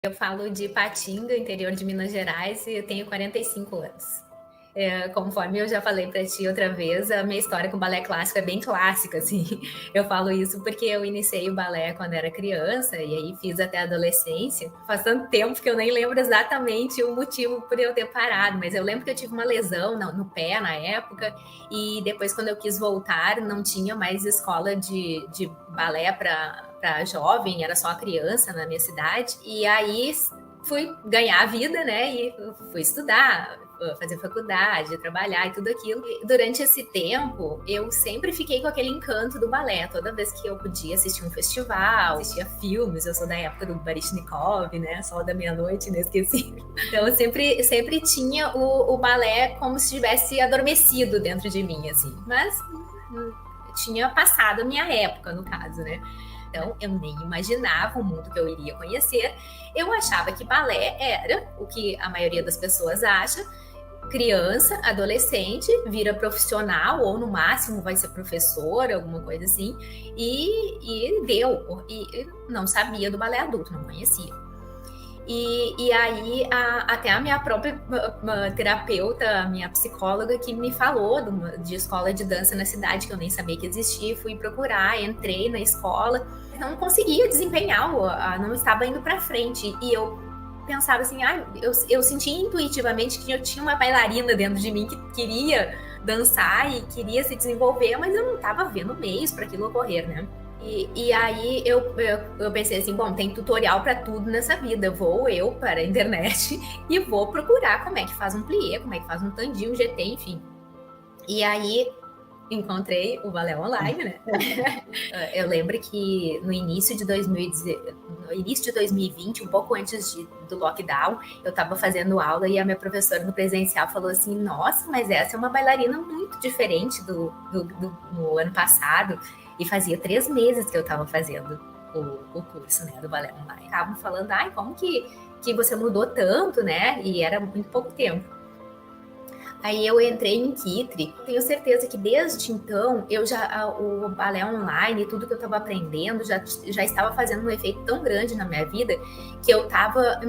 Eu falo de Patinga, interior de Minas Gerais, e eu tenho 45 anos. Conforme eu já falei para ti outra vez, a minha história com o balé clássico é bem clássica, assim. Eu falo isso porque eu iniciei o balé quando era criança e aí fiz até a adolescência. Faz tanto tempo que eu nem lembro exatamente o motivo por eu ter parado, mas eu lembro que eu tive uma lesão no pé na época e depois quando eu quis voltar não tinha mais escola de balé para jovem, era só criança na minha cidade. E aí fui ganhar a vida, né? E fui estudar, fazer faculdade, trabalhar e tudo aquilo. E durante esse tempo, eu sempre fiquei com aquele encanto do balé. Toda vez que eu podia assistir um festival, assistia filmes, eu sou da época do Baryshnikov, né? Sol da Meia-Noite, inesquecível. Então eu sempre tinha o balé como se tivesse adormecido dentro de mim, assim. Mas tinha passado a minha época, no caso, né? Então, eu nem imaginava o mundo que eu iria conhecer. Eu achava que balé era o que a maioria das pessoas acha. Criança, adolescente, vira profissional ou no máximo vai ser professor, alguma coisa assim. E deu. E não sabia do balé adulto, não conhecia. E aí, até a minha própria terapeuta, a minha psicóloga, que me falou de escola de dança na cidade, que eu nem sabia que existia, fui procurar, entrei na escola, não conseguia desempenhar, não estava indo para frente. E eu pensava assim, eu senti intuitivamente que eu tinha uma bailarina dentro de mim que queria dançar e queria se desenvolver, mas eu não estava vendo meios para aquilo ocorrer, né? E aí eu pensei assim, bom, tem tutorial para tudo nessa vida, vou eu para a internet e vou procurar como é que faz um plié, como é que faz um tandi, um GT, enfim. E aí encontrei o balé online, né? Eu lembro que no início de 2020, um pouco antes do lockdown, eu estava fazendo aula e a minha professora no presencial falou assim, nossa, mas essa é uma bailarina muito diferente do ano passado. E fazia 3 meses que eu estava fazendo o curso, né, do balé online. Estavam falando, como que você mudou tanto, né? E era muito pouco tempo. Aí eu entrei em Kitri. Tenho certeza que desde então, o balé online, tudo que eu estava aprendendo, já estava fazendo um efeito tão grande na minha vida que eu estava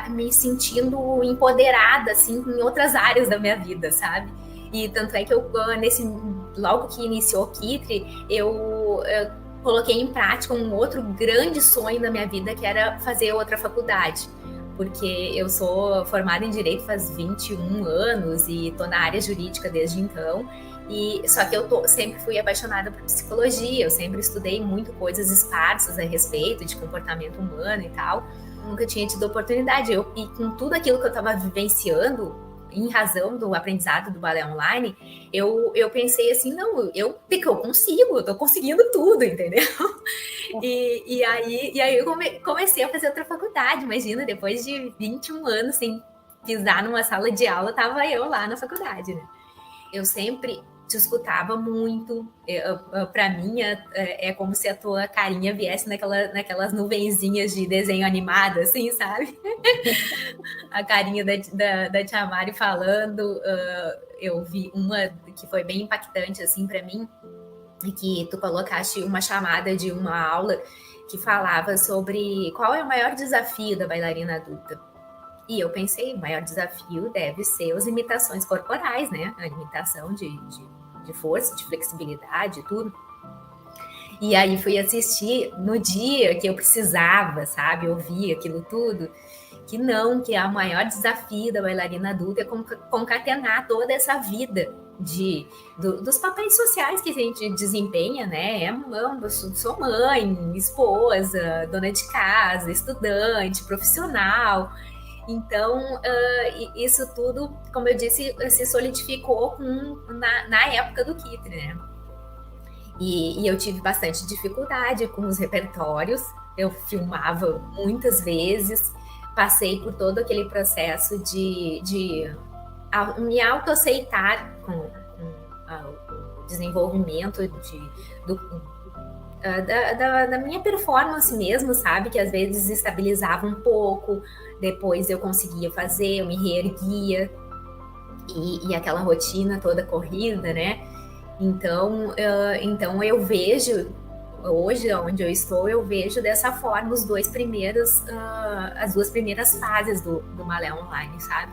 me sentindo empoderada, assim, em outras áreas da minha vida, sabe? E tanto é que logo que iniciou Kitri, eu coloquei em prática um outro grande sonho da minha vida, que era fazer outra faculdade. Porque eu sou formada em Direito faz 21 anos e estou na área jurídica desde então. Só que eu sempre fui apaixonada por psicologia, eu sempre estudei muito coisas esparsas a respeito de comportamento humano e tal. Nunca tinha tido oportunidade. E com tudo aquilo que eu estava vivenciando, em razão do aprendizado do balé online, eu pensei assim, não, eu consigo, eu tô conseguindo tudo, entendeu? E aí eu comecei a fazer outra faculdade, imagina, depois de 21 anos sem pisar numa sala de aula, tava eu lá na faculdade, né? Eu sempre te escutava muito, para mim é como se a tua carinha viesse naquelas nuvenzinhas de desenho animado, assim, sabe? A carinha da Tia Mari falando, eu vi uma que foi bem impactante, assim, para mim, que tu colocaste uma chamada de uma aula que falava sobre qual é o maior desafio da bailarina adulta. E eu pensei, o maior desafio deve ser as imitações corporais, né? A imitação de força, de flexibilidade, tudo. E aí fui assistir no dia que eu precisava, sabe? Ouvir aquilo tudo. Que o maior desafio da bailarina adulta é concatenar toda essa vida dos papéis sociais que a gente desempenha, né? Eu sou mãe, esposa, dona de casa, estudante, profissional. Então, isso tudo, como eu disse, se solidificou na época do Kitri, né? E eu tive bastante dificuldade com os repertórios, eu filmava muitas vezes, passei por todo aquele processo de me autoaceitar com o desenvolvimento da minha performance mesmo, sabe? Que às vezes estabilizava um pouco, depois eu conseguia fazer, eu me reerguia, e aquela rotina toda corrida, né? Então eu vejo hoje, onde eu estou, eu vejo dessa forma as duas primeiras fases do balé online, sabe?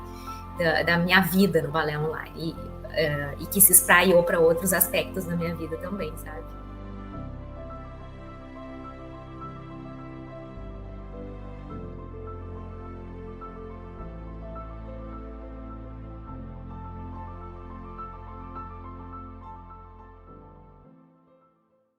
Da minha vida no balé online. E que se espraiou para outros aspectos da minha vida também, sabe?